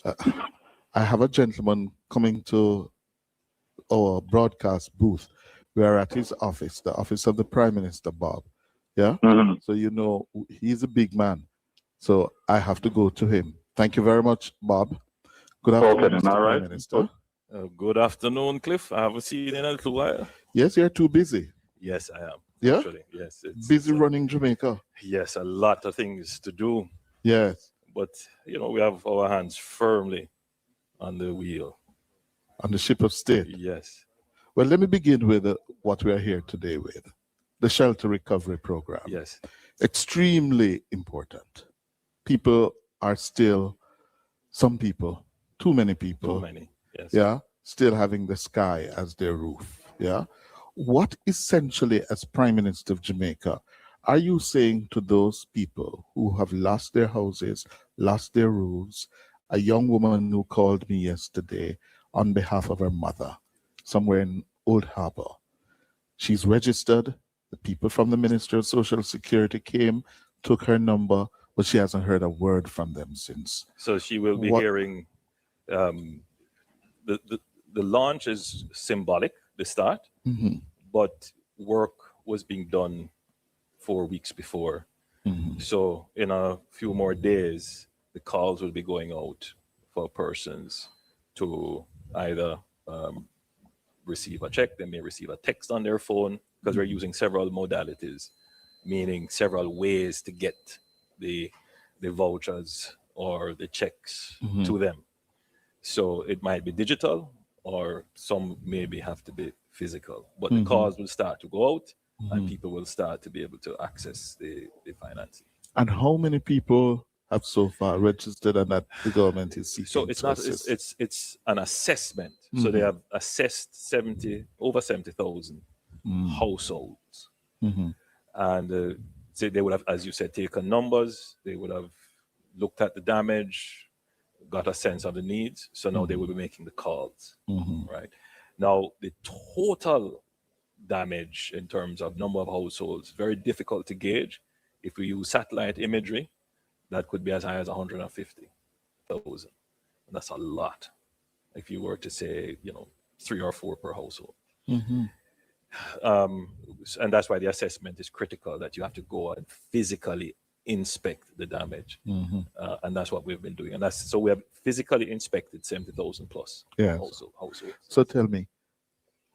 Uh, I have a gentleman coming to our broadcast booth. We are at his office, the office of the Prime Minister, Bob. Yeah? So, he's a big man. So I have to go to him. Thank you very much, Bob. Good afternoon, Mr. Prime Minister. Good afternoon, Cliff. I haven't seen you in a little while. Yes, you're too busy. Yes, I am. Yeah? Actually, yes. Busy running Jamaica. Yes, a lot of things to do. Yes. But, we have our hands firmly on the wheel. On the ship of state. Yes. Well, let me begin with what we are here today with. The shelter recovery program. Yes. Extremely important. People are still, some people, too many people. Too many, yes. Yeah, still having the sky as their roof. Yeah. What essentially, as Prime Minister of Jamaica, are you saying to those people who have lost their houses, lost their roofs? A young woman who called me yesterday on behalf of her mother, somewhere in Old Harbor. She's registered. The people from the Ministry of Social Security came, took her number, but she hasn't heard a word from them since. So she will be hearing, the launch is symbolic, the start, but work was being done 4 weeks before. So in a few more days, the calls will be going out for persons to either receive a check, they may receive a text on their phone, because we're using several modalities, meaning several ways to get the vouchers or the checks to them. So it might be digital, or some maybe have to be physical, but the calls will start to go out and people will start to be able to access the financing. And how many people have so far registered and that the government is seeking? So it's not, it's an assessment. So they have assessed over 70,000 households. And so they would have, as you said, taken numbers, they would have looked at the damage, got a sense of the needs. So now they will be making the calls, right? Now, the total damage in terms of number of households, very difficult to gauge. If we use satellite imagery, that could be as high as 150,000. And that's a lot. If you were to say, 3 or 4 per household. And that's why the assessment is critical, that you have to go and physically inspect the damage. And that's what we've been doing. And so we have physically inspected 70,000 plus households. So tell me,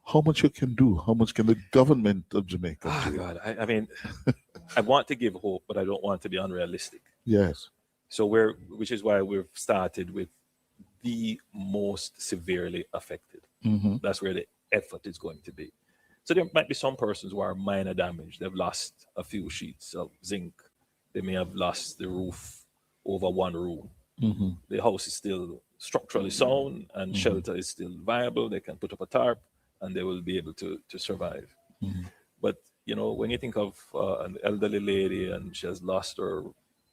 how much you can do? How much can the government of Jamaica do? God, I mean, I want to give hope, but I don't want to be unrealistic. Yes. So which is why we've started with the most severely affected. That's where the effort is going to be. So there might be some persons who are minor damage. They've lost a few sheets of zinc. They may have lost the roof over one room. The house is still structurally sound and shelter is still viable. They can put up a tarp and they will be able to survive. But, when you think of an elderly lady and she has lost her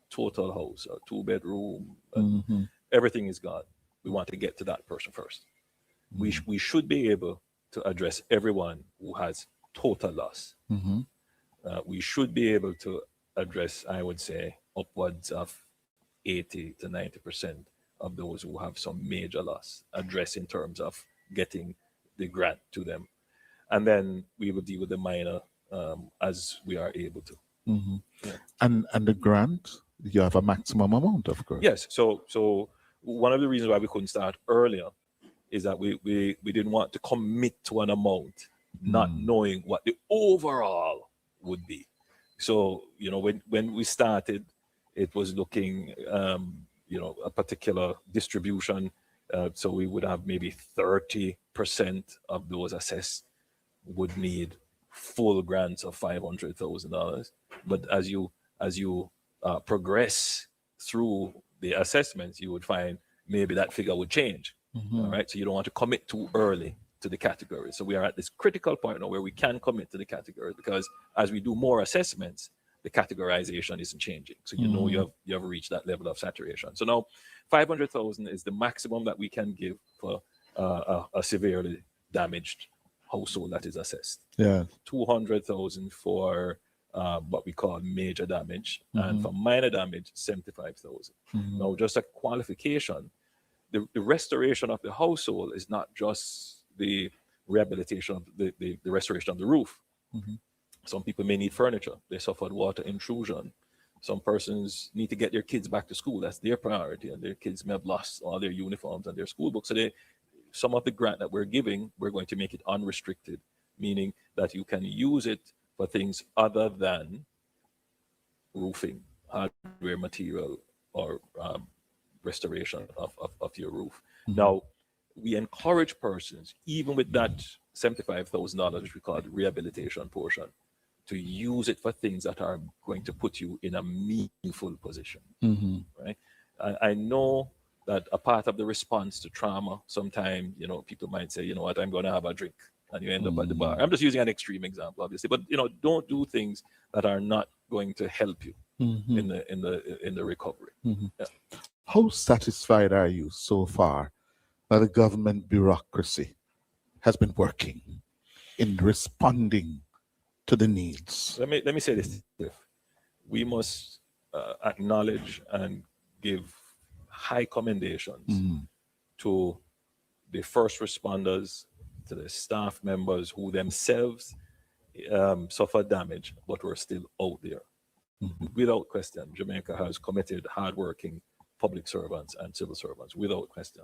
total house, a 2-bedroom, and everything is gone, we want to get to that person first. We should be able to address everyone who has total loss. We should be able to address, I would say, upwards of 80 to 90% of those who have some major loss, address in terms of getting the grant to them. And then we will deal with the minor as we are able to. Yeah. And the grant, you have a maximum amount, of course. Yes. So one of the reasons why we couldn't start earlier is that we didn't want to commit to an amount, not knowing what the overall would be. So, when we started, it was looking, a particular distribution. So we would have maybe 30% of those assessed would need full grants of $500,000. But as you progress through the assessments, you would find maybe that figure would change. All right. So you don't want to commit too early to the category. So we are at this critical point now where we can commit to the category, because as we do more assessments, the categorization isn't changing. So you have reached that level of saturation. So now 500,000 is the maximum that we can give for a severely damaged household that is assessed. Yeah. 200,000 for what we call major damage, and for minor damage, 75,000. Now, just a qualification, the restoration of the household is not just the rehabilitation of the restoration of the roof. Some people may need furniture. They suffered water intrusion. Some persons need to get their kids back to school. That's their priority, and their kids may have lost all their uniforms and their school books. So some of the grant that we're giving, we're going to make it unrestricted, meaning that you can use it for things other than roofing, hardware material, or restoration of your roof. Now, we encourage persons, even with that $75,000, which we call the rehabilitation portion, to use it for things that are going to put you in a meaningful position, right? I know that a part of the response to trauma, sometimes, people might say, you know what, I'm going to have a drink, and you end up at the bar. I'm just using an extreme example, obviously, but don't do things that are not going to help you in the recovery. Yeah. How satisfied are you so far that the government bureaucracy has been working in responding to the needs? Let me say this, Cliff. We must acknowledge and give high commendations to the first responders, to the staff members who themselves suffered damage, but were still out there. Without question, Jamaica has committed hardworking public servants and civil servants, without question.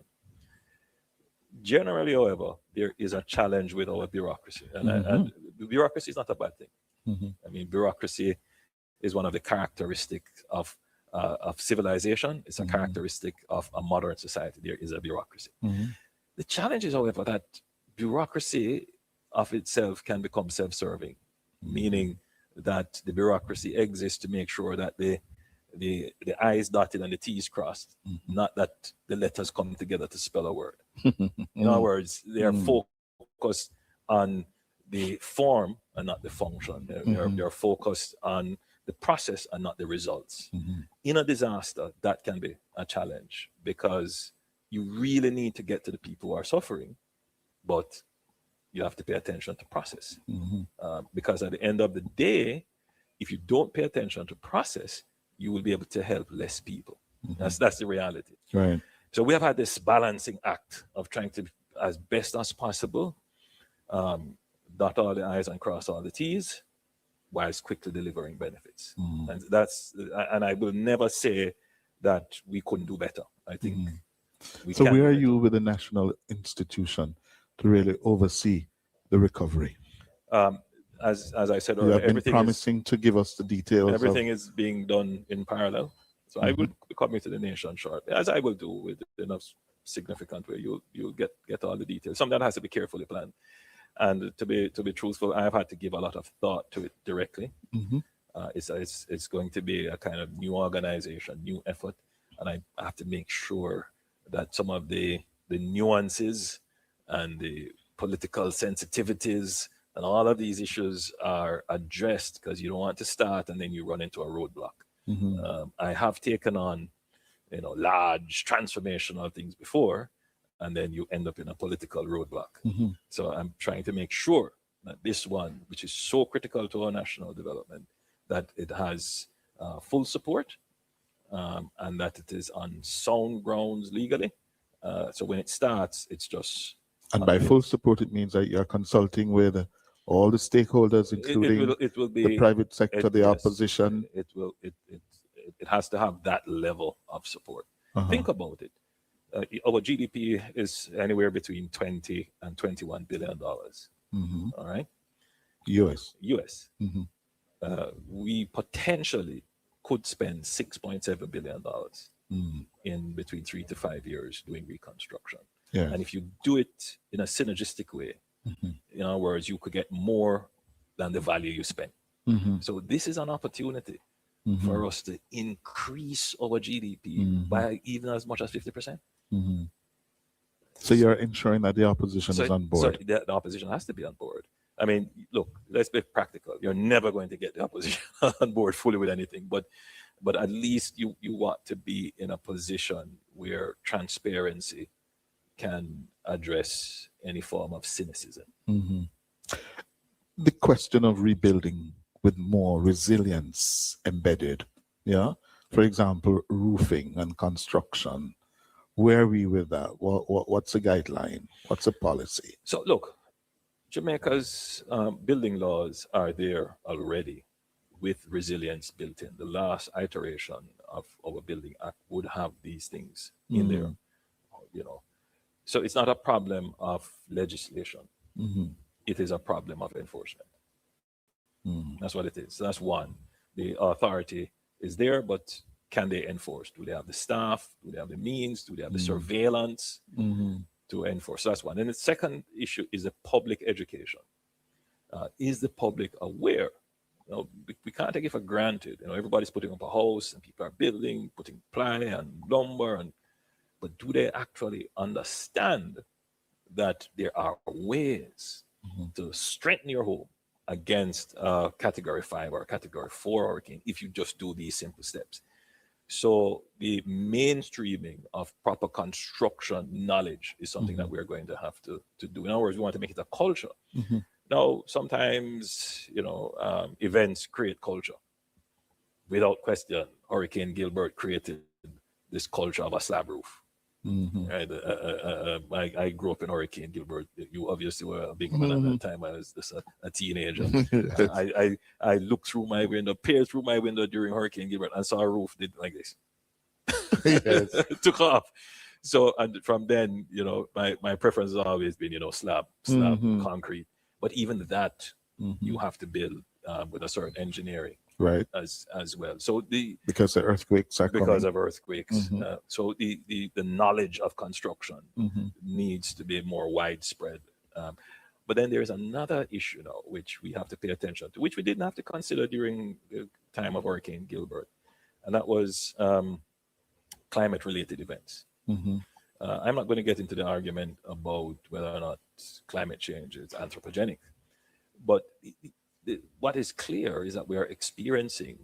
Generally, however, there is a challenge with our bureaucracy. And bureaucracy is not a bad thing. I mean, bureaucracy is one of the characteristics of civilization. It's a characteristic of a modern society. There is a bureaucracy. The challenge is, however, that bureaucracy of itself can become self-serving, meaning that the bureaucracy exists to make sure that the I's dotted and the T's crossed, not that the letters come together to spell a word. In other words, they are focused on the form and not the function. They're focused on the process and not the results. In a disaster, that can be a challenge because you really need to get to the people who are suffering, but you have to pay attention to process. Because at the end of the day, if you don't pay attention to process, you will be able to help less people. That's the reality. Right. So we have had this balancing act of trying to, as best as possible, dot all the I's and cross all the T's, whilst quickly delivering benefits. And I will never say that we couldn't do better. I think we So can where do are better. you with the national institution to really oversee the recovery? As I said You earlier, have been everything promising to give us the details. everything is being done in parallel. So I will be coming to the nation shortly, as I will do with enough significant way. You'll get all the details. Some of that has to be carefully planned. And to be truthful, I've had to give a lot of thought to it directly. It's going to be a kind of new organization, new effort, and I have to make sure that some of the nuances and the political sensitivities and all of these issues are addressed, because you don't want to start and then you run into a roadblock. I have taken on, large transformational things before, and then you end up in a political roadblock. So I'm trying to make sure that this one, which is so critical to our national development, that it has full support, and that it is on sound grounds legally. So when it starts, it's just... And by full support, it means that you're consulting with all the stakeholders, including it will be the private sector, the opposition. It has to have that level of support. Think about it. Our GDP is anywhere between 20 and $21 billion. All right? US. We potentially could spend $6.7 billion in between 3 to 5 years doing reconstruction. Yeah. And if you do it in a synergistic way, in other words, you could get more than the value you spend. So this is an opportunity for us to increase our GDP by even as much as 50%. So you're ensuring that the opposition is on board. So the opposition has to be on board. I mean, look, let's be practical. You're never going to get the opposition on board fully with anything, but at least you want to be in a position where transparency can address any form of cynicism. The question of rebuilding with more resilience embedded, for example, roofing and construction, Where are we with that? What's the guideline? What's the policy? So look, Jamaica's building laws are there already with resilience built in. The last iteration of our building act would have these things in there, you know. So it's not a problem of legislation. It is a problem of enforcement. That's what it is. So that's one. The authority is there, but can they enforce? Do they have the staff? Do they have the means? Do they have the surveillance to enforce? So that's one. And the second issue is the public education. Is the public aware? You know, we can't take it for granted. You know, everybody's putting up a house and people are building, putting ply and lumber, but do they actually understand that there are ways to strengthen your home against a category 5 or a category 4 hurricane if you just do these simple steps? So the mainstreaming of proper construction knowledge is something that we're going to have to do. In other words, we want to make it a culture. Now, sometimes, you know, events create culture. Without question, Hurricane Gilbert created this culture of a slab roof. Right? I grew up in Hurricane Gilbert. You obviously were a big man at that time. I was just a teenager. I looked through my window, peered through my window during Hurricane Gilbert, and saw a roof did like this. Took off. So, and from then, you know, my preference has always been, you know, slab, concrete. But even that, you have to build with a certain engineering, right? As well. So because the earthquakes are because of earthquakes. So the knowledge of construction needs to be more widespread. But then there's another issue now which we have to pay attention to, which we didn't have to consider during the time of Hurricane Gilbert, and that was climate-related events. I'm not going to get into the argument about whether or not climate change is anthropogenic, but what is clear is that we are experiencing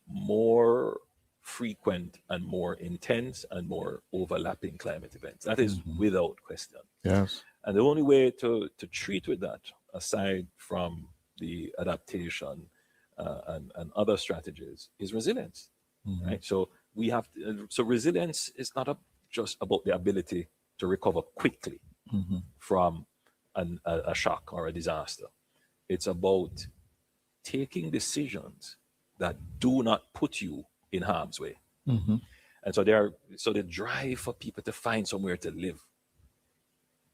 more frequent and more intense and more overlapping climate events. That is without question. Yes. And the only way to treat with that, aside from the adaptation and other strategies, is resilience. Right? So we have so resilience is not just about the ability to recover quickly from a shock or a disaster. It's about taking decisions that do not put you in harm's way. And so the drive for people to find somewhere to live.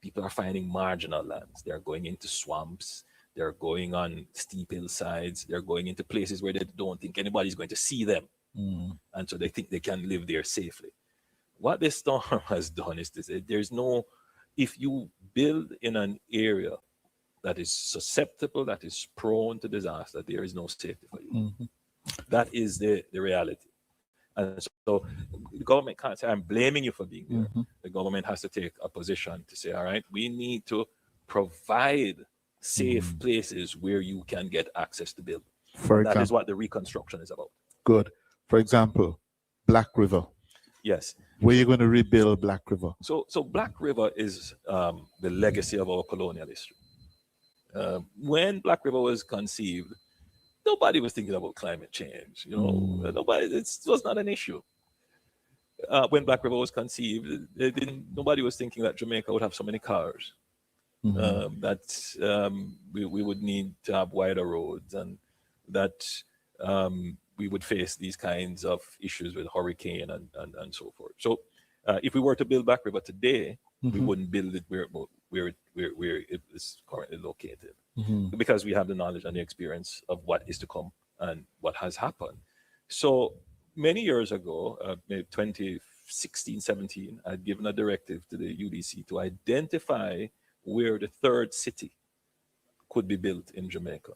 People are finding marginal lands. They're going into swamps. They're going on steep hillsides. They're going into places where they don't think anybody's going to see them. And so they think they can live there safely. What this storm has done is to say if you build in an area that is susceptible, that is prone to disaster, there is no safety for you. That is the reality. And so the government can't say, I'm blaming you for being there. The government has to take a position to say, all right, we need to provide safe places where you can get access to build. That is what the reconstruction is about. Good. For example, Black River. Yes. Where are you going to rebuild Black River? So Black River is the legacy of our colonial history. When Black River was conceived, nobody was thinking about climate change. You know, it was not an issue. When Black River was conceived, nobody was thinking that Jamaica would have so many cars, that we would need to have wider roads, and that we would face these kinds of issues with hurricane and so forth. So if we were to build Black River today, we wouldn't build it where it is currently located, because we have the knowledge and the experience of what is to come and what has happened. So many years ago, maybe 2016, 17, I had given a directive to the UDC to identify where the third city could be built in Jamaica.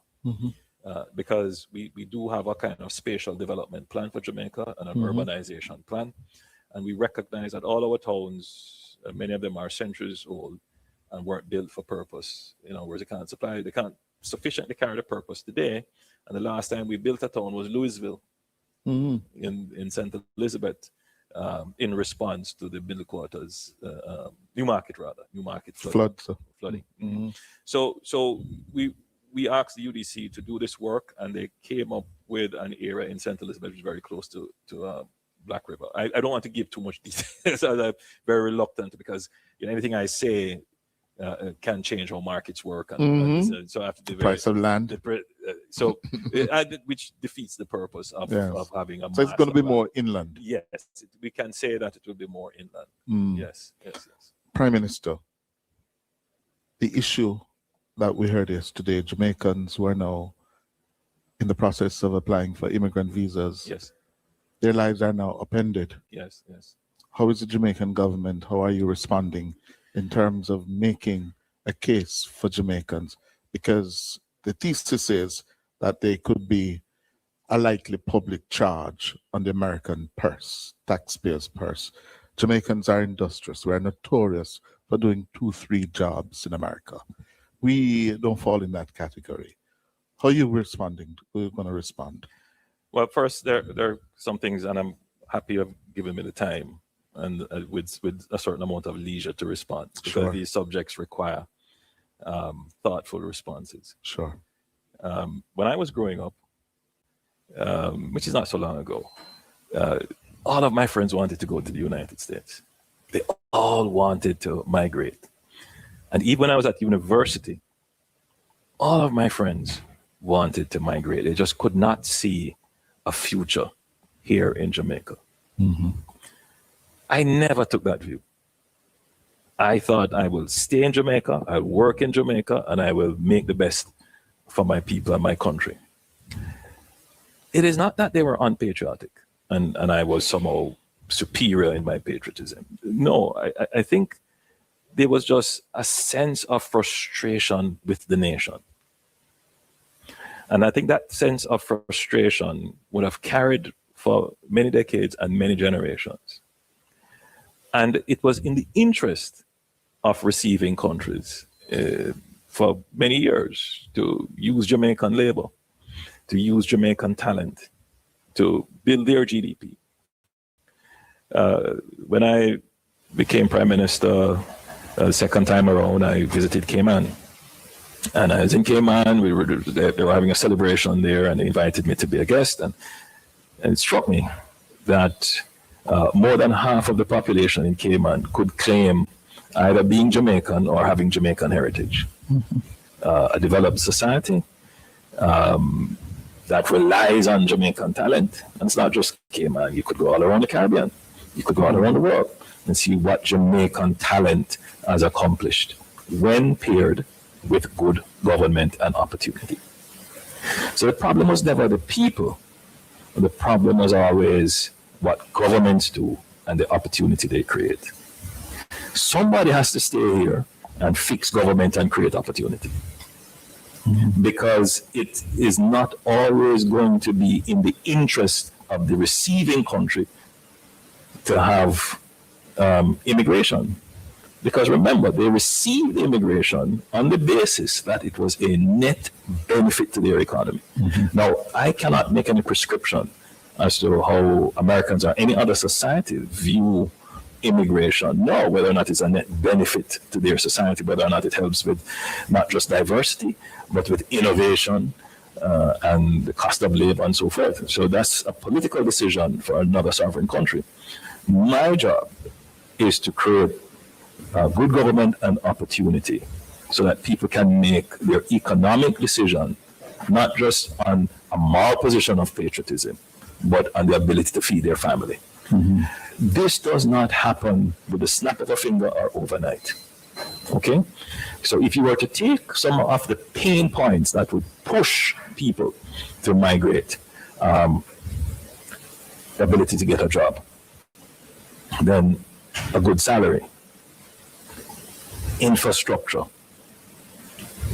Because we do have a kind of spatial development plan for Jamaica and an urbanization plan. And we recognize that all our towns, many of them are centuries old and weren't built for purpose. You know, whereas they can't sufficiently carry the purpose today. And the last time we built a town was Louisville in St. Elizabeth, in response to the middle quarters, Newmarket flooding. So we asked the UDC to do this work, and they came up with an area in St. Elizabeth, which is very close to Black River. I don't want to give too much details. I'm very reluctant because anything I say can change how markets work, and so I have to be price of land. Which defeats the purpose of having a. So it's going to be more inland. Yes, we can say that it will be more inland. Yes. Prime Minister, the issue that we heard yesterday, Jamaicans who are now in the process of applying for immigrant visas. Yes. Their lives are now upended. Yes. How is the Jamaican government? How are you responding in terms of making a case for Jamaicans? Because the thesis is that they could be a likely public charge on the American purse, taxpayers' purse. Jamaicans are industrious. We're notorious for doing 2-3 jobs in America. We don't fall in that category. How are you responding? How are you going to respond? Well, first, there are some things, and I'm happy you've given me the time and with a certain amount of leisure to respond, because these subjects require thoughtful responses. Sure. When I was growing up, which is not so long ago, all of my friends wanted to go to the United States. They all wanted to migrate. And even when I was at university, all of my friends wanted to migrate. They just could not see a future here in Jamaica. I never took that view. I thought I will stay in Jamaica, I'll work in Jamaica, and I will make the best for my people and my country. It is not that they were unpatriotic and I was somehow superior in my patriotism. No, I think there was just a sense of frustration with the nation. And I think that sense of frustration would have carried for many decades and many generations. And it was in the interest of receiving countries for many years to use Jamaican labor, to use Jamaican talent, to build their GDP. When I became Prime Minister second time around, I visited Cayman. And I was in Cayman, they were having a celebration there, and they invited me to be a guest. And it struck me that more than half of the population in Cayman could claim either being Jamaican or having Jamaican heritage. A developed society that relies on Jamaican talent. And it's not just Cayman. You could go all around the Caribbean. You could go all around the world and see what Jamaican talent has accomplished when paired with good government and opportunity. So the problem was never the people. The problem was always what governments do and the opportunity they create. Somebody has to stay here and fix government and create opportunity. Because it is not always going to be in the interest of the receiving country to have immigration. Because remember, they received immigration on the basis that it was a net benefit to their economy. Now, I cannot make any prescription as to how Americans or any other society view immigration, nor whether or not it's a net benefit to their society, whether or not it helps with not just diversity, but with innovation and the cost of labor and so forth. So that's a political decision for another sovereign country. My job is to create good government and opportunity so that people can make their economic decision, not just on a moral position of patriotism, but on the ability to feed their family. This does not happen with the snap of a finger or overnight. Okay? So if you were to take some of the pain points that would push people to migrate, the ability to get a job, then a good salary, infrastructure,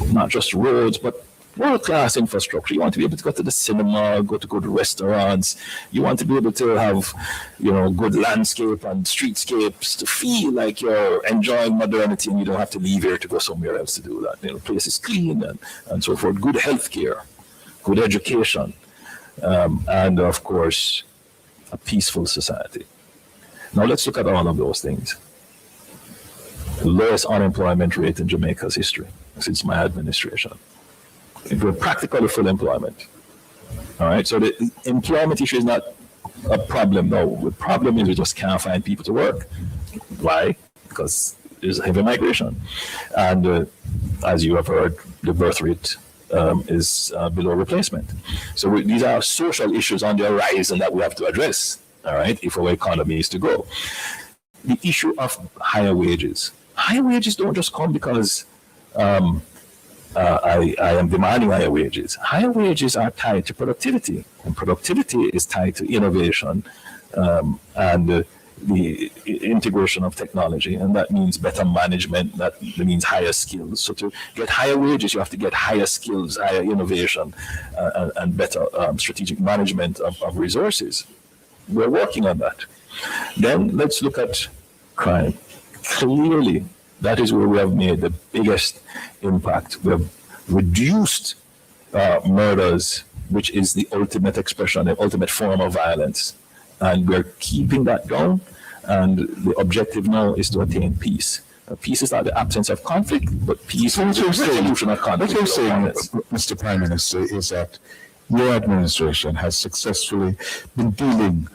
not just roads, but world-class infrastructure. You want to be able to go to the cinema, go to good restaurants. You want to be able to have, good landscape and streetscapes to feel like you're enjoying modernity and you don't have to leave here to go somewhere else to do that. The place is clean and so forth. Good healthcare, good education, and of course, a peaceful society. Now let's look at all of those things. The lowest unemployment rate in Jamaica's history since my administration. We're practically full employment. All right, so the employment issue is not a problem now. The problem is we just can't find people to work. Why? Because there's heavy migration. And as you have heard, the birth rate is below replacement. So these are social issues on the horizon that we have to address, all right, if our economy is to grow. The issue of higher wages. Higher wages don't just come because I am demanding higher wages. Higher wages are tied to productivity, and productivity is tied to innovation and the integration of technology, and that means better management, that means higher skills. So to get higher wages, you have to get higher skills, higher innovation, and better strategic management of resources. We're working on that. Then let's look at crime. Clearly, that is where we have made the biggest impact. We have reduced murders, which is the ultimate expression, the ultimate form of violence. And we're keeping that down. And the objective now is to attain peace. Peace is not the absence of conflict, but peace is the resolution of conflict. What you're saying, Mr. Prime Minister, is that your administration has successfully been dealing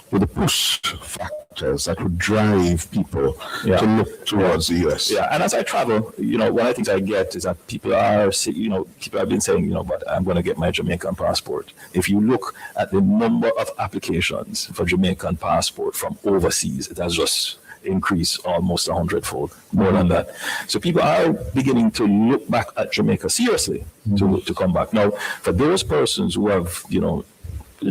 with the push factors that would drive people to look towards the US. Yeah, and as I travel, one of the things I get is that people have been saying, but I'm going to get my Jamaican passport. If you look at the number of applications for Jamaican passport from overseas, it has just increased almost 100-fold, more than that. So people are beginning to look back at Jamaica seriously to come back. Now, for those persons who have,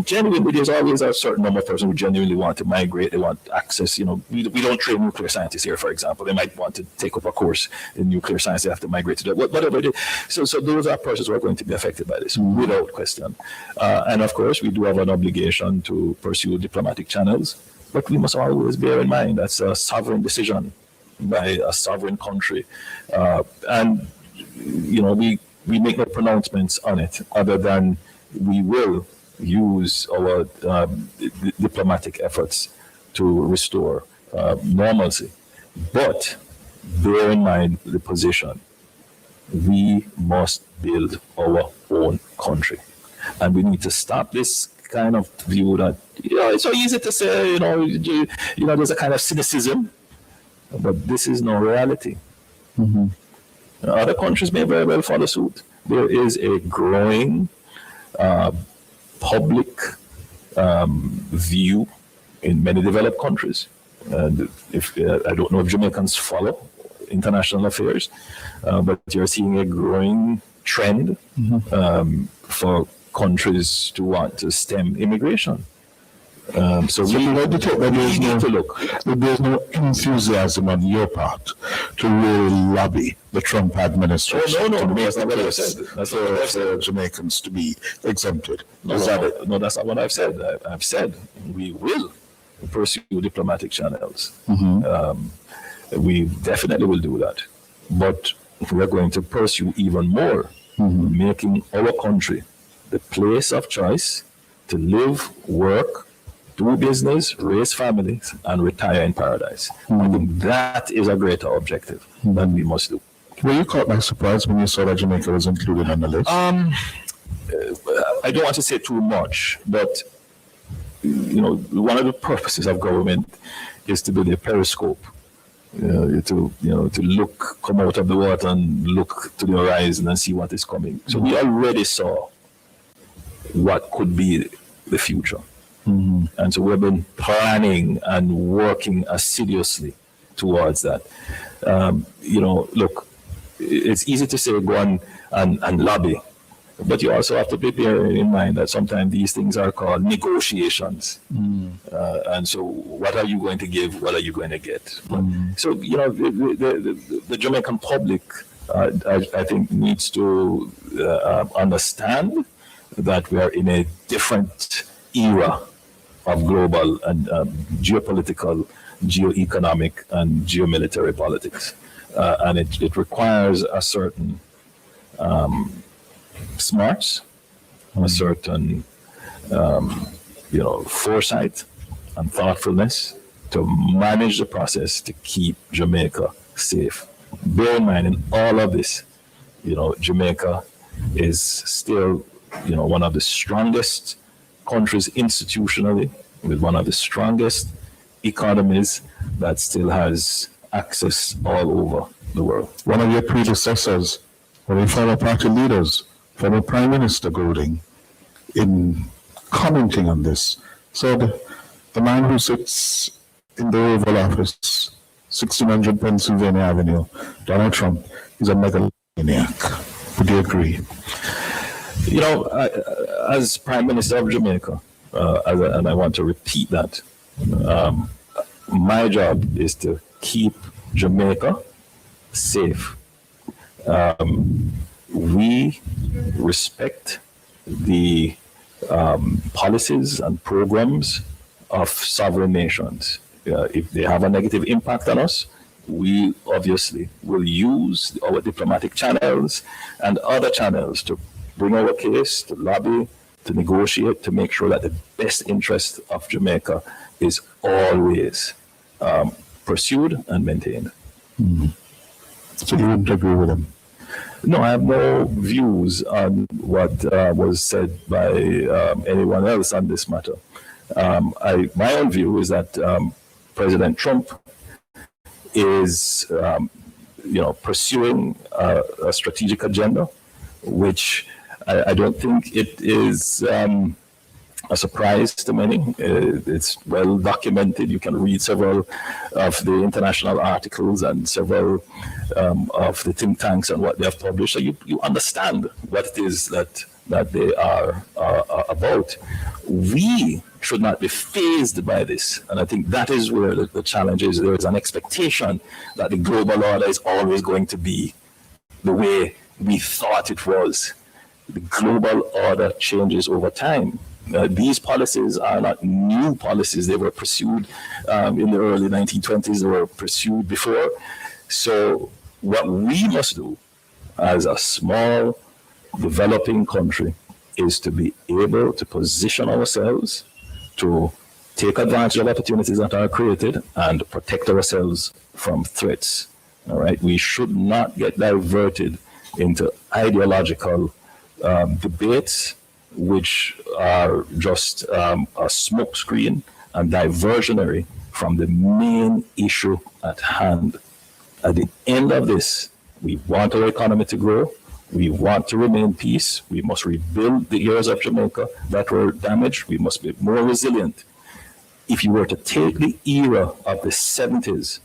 genuinely, there's always a certain number of persons who genuinely want to migrate. They want access. We don't train nuclear scientists here, for example. They might want to take up a course in nuclear science. They have to migrate to that, whatever it is. So those are persons who are going to be affected by this, without question. And of course, we do have an obligation to pursue diplomatic channels. But we must always bear in mind that's a sovereign decision by a sovereign country. And we make no pronouncements on it other than we will use our diplomatic efforts to restore normalcy. But bear in mind the position. We must build our own country. And we need to stop this kind of view that, it's so easy to say, there's a kind of cynicism, but this is no reality. Other countries may very well follow suit. There is a growing public view in many developed countries. And I don't know if Jamaicans follow international affairs, but you're seeing a growing trend for countries to want to stem immigration. So we need to look. There's no enthusiasm on your part to really lobby the Trump administration to make the case for Jamaicans to be exempted. No, that's not what I've said. I've said we will pursue diplomatic channels. We definitely will do that. But we're going to pursue even more, making our country the place of choice to live, work, do business, raise families, and retire in paradise. I think that is a greater objective that we must do. Were you caught by surprise when you saw that Jamaica was included on the list? I don't want to say too much, but one of the purposes of government is to be a periscope. To look, come out of the water and look to the horizon and see what is coming. So we already saw what could be the future. And so we've been planning and working assiduously towards that. Look, it's easy to say go on and lobby, but you also have to bear in mind that sometimes these things are called negotiations. And so what are you going to give? What are you going to get? So, the Jamaican public, I think, needs to understand that we are in a different era of global and geopolitical, geoeconomic, and geomilitary politics. And it requires a certain smarts, a certain foresight and thoughtfulness to manage the process to keep Jamaica safe. Bear in mind, in all of this, Jamaica is still, one of the strongest countries institutionally with one of the strongest economies that still has access all over the world. One of your predecessors, one of your former party leaders, former Prime Minister Golding, in commenting on this, said the man who sits in the Oval Office, 1600 Pennsylvania Avenue, Donald Trump, is a megalomaniac. Would you agree? You know, as Prime Minister of Jamaica, and I want to repeat that, my job is to keep Jamaica safe. We respect the policies and programs of sovereign nations. If they have a negative impact on us, we obviously will use our diplomatic channels and other channels to bring our case, to lobby, to negotiate, to make sure that the best interest of Jamaica is always pursued and maintained. So you wouldn't agree with him? No, I have no views on what was said by anyone else on this matter. My own view is that President Trump is, pursuing a strategic agenda, which I don't think it is a surprise to many. It's well documented. You can read several of the international articles and several of the think tanks and what they have published. So you understand what it is that they are about. We should not be fazed by this. And I think that is where the challenge is. There is an expectation that the global order is always going to be the way we thought it was. The global order changes over time. These policies are not new policies. They were pursued in the early 1920s. They were pursued before. So what we must do as a small, developing country is to be able to position ourselves to take advantage of opportunities that are created and protect ourselves from threats. All right. We should not get diverted into ideological debates, which are just a smokescreen and diversionary from the main issue at hand. At the end of this, we want our economy to grow. We want to remain peace. We must rebuild the areas of Jamaica that were damaged. We must be more resilient. If you were to take the era of the 70s,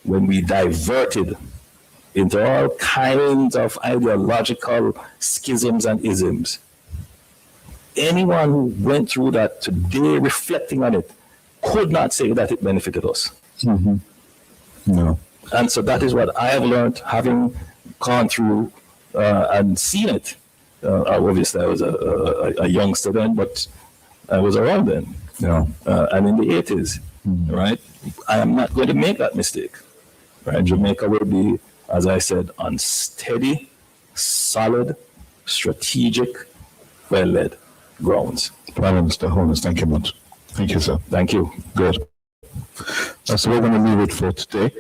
when we diverted into all kinds of ideological schisms and isms, anyone who went through that today, reflecting on it, could not say that it benefited us. Mm-hmm. No. And so that is what I have learned, having gone through and seen it. Obviously, I was a youngster then, but I was around then. Yeah. And in the 80s, right? I am not going to make that mistake. Right? Jamaica will be, as I said, on steady, solid, strategic, well-led grounds. Prime Minister Holness, thank you much. Thank you, sir. Thank you. Good. So we're going to leave it for today.